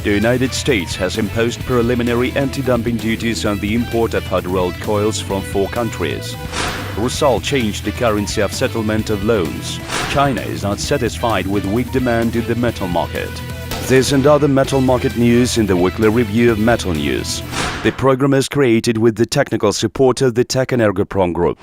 The United States has imposed preliminary anti-dumping duties on the import of hot-rolled coils from 4 countries. Rusal changed the currency of settlement of loans. China is not satisfied with weak demand in the metal market. This and other metal market news in the weekly review of Metal News. The program is created with the technical support of the Techenergoprom Group.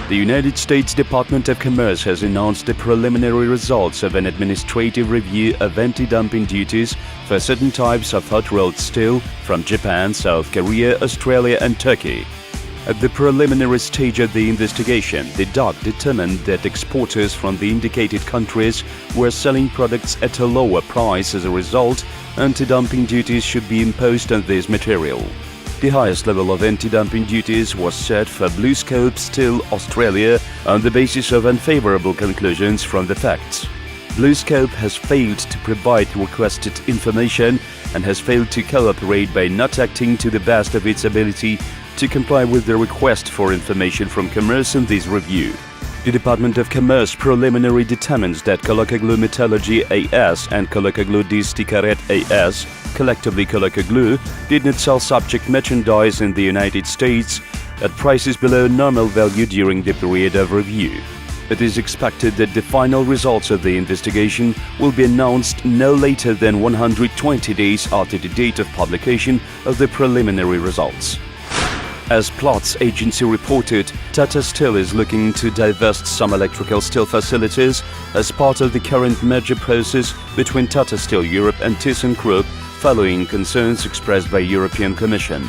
The United States Department of Commerce has announced the preliminary results of an administrative review of anti-dumping duties for certain types of hot-rolled steel from Japan, South Korea, Australia and Turkey. At the preliminary stage of the investigation, the DOC determined that exporters from the indicated countries were selling products at a lower price. As a result, anti-dumping duties should be imposed on this material. The highest level of anti-dumping duties was set for BlueScope Steel, Australia, on the basis of unfavorable conclusions from the facts. BlueScope has failed to provide requested information and has failed to cooperate by not acting to the best of its ability to comply with the request for information from Commerce in this review. The Department of Commerce preliminary determines that Colocaglu Metallurgy AS and Colocaglu Disticaret AS, collectively Colocaglu, did not sell subject merchandise in the United States at prices below normal value during the period of review. It is expected that the final results of the investigation will be announced no later than 120 days after the date of publication of the preliminary results. As Plots agency reported, Tata Steel is looking to divest some electrical steel facilities as part of the current merger process between Tata Steel Europe and Techenergoprom, following concerns expressed by European Commission.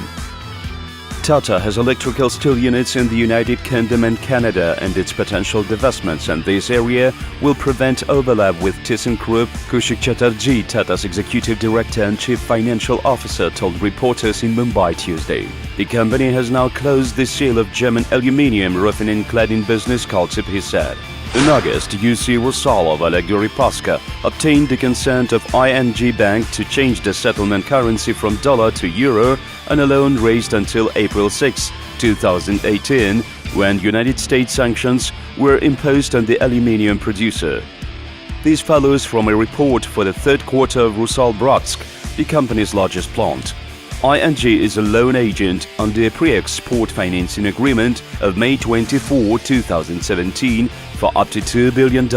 Tata has electrical steel units in the United Kingdom and Canada, and its potential divestments in this area will prevent overlap with Techenergoprom, Kaushik Chatterjee, Tata's executive director and chief financial officer, told reporters in Mumbai Tuesday. The company has now closed the sale of German aluminium roofing and cladding business Kaltip, he said. In August, UC Rusal of Allegory Pasca obtained the consent of ING Bank to change the settlement currency from dollar to euro on a loan raised until April 6, 2018, when United States sanctions were imposed on the aluminium producer. This follows from a report for the third quarter of Rusal Bratsk, the company's largest plant. ING is a loan agent under a pre-export financing agreement of May 24, 2017 for up to $2 billion.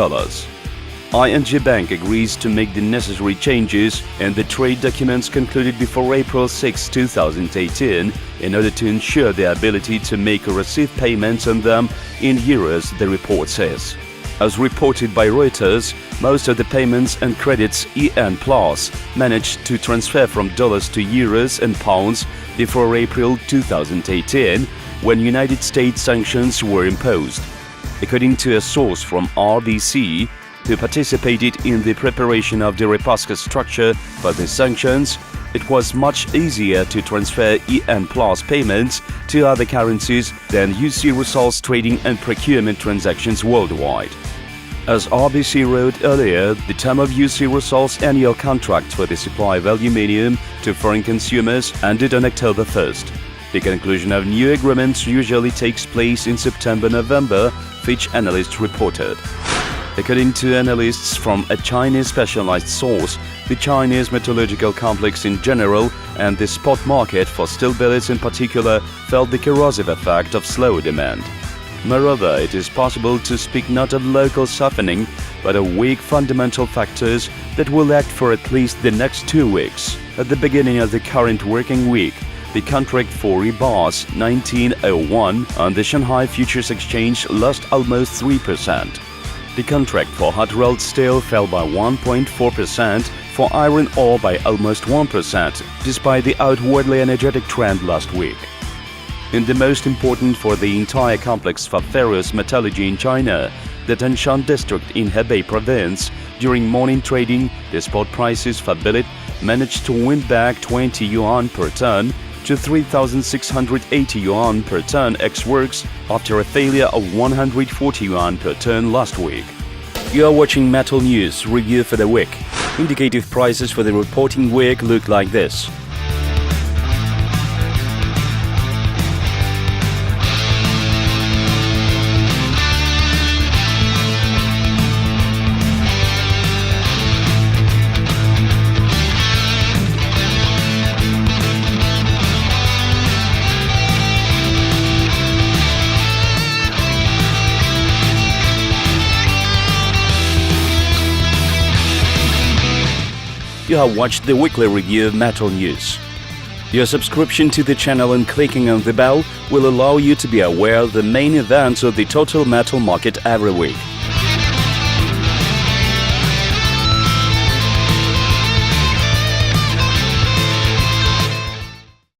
ING Bank agrees to make the necessary changes in the trade documents concluded before April 6, 2018 in order to ensure the ability to make or receive payments on them in euros, the report says. As reported by Reuters, most of the payments and credits EN Plus managed to transfer from dollars to euros and pounds before April 2018, when United States sanctions were imposed. According to a source from RBC, who participated in the preparation of the Repasca structure for the sanctions, it was much easier to transfer EN Plus payments to other currencies than UC Rusal's trading and procurement transactions worldwide. As RBC wrote earlier, the term of UC Rusal's annual contract for the supply of aluminium to foreign consumers ended on October 1st. The conclusion of new agreements usually takes place in September-November, Fitch analysts reported. According to analysts from a Chinese specialized source, the Chinese metallurgical complex in general and the spot market for steel billets in particular felt the corrosive effect of slow demand. Moreover, it is possible to speak not of local softening, but of weak fundamental factors that will act for at least the next 2 weeks. At the beginning of the current working week, the contract for rebars 1901 on the Shanghai Futures Exchange lost almost 3%. The contract for hot-rolled steel fell by 1.4%, for iron ore by almost 1%, despite the outwardly energetic trend last week. In the most important for the entire complex for ferrous metallurgy in China, the Tanshan district in Hebei province, during morning trading, the spot prices for billet managed to win back 20 yuan per ton to 3,680 yuan per ton ex-works after a failure of 140 yuan per ton last week. You are watching Metal News review for the week. Indicative prices for the reporting week look like this. You have watched the weekly review of Metal News. Your subscription to the channel and clicking on the bell will allow you to be aware of the main events of the total metal market every week.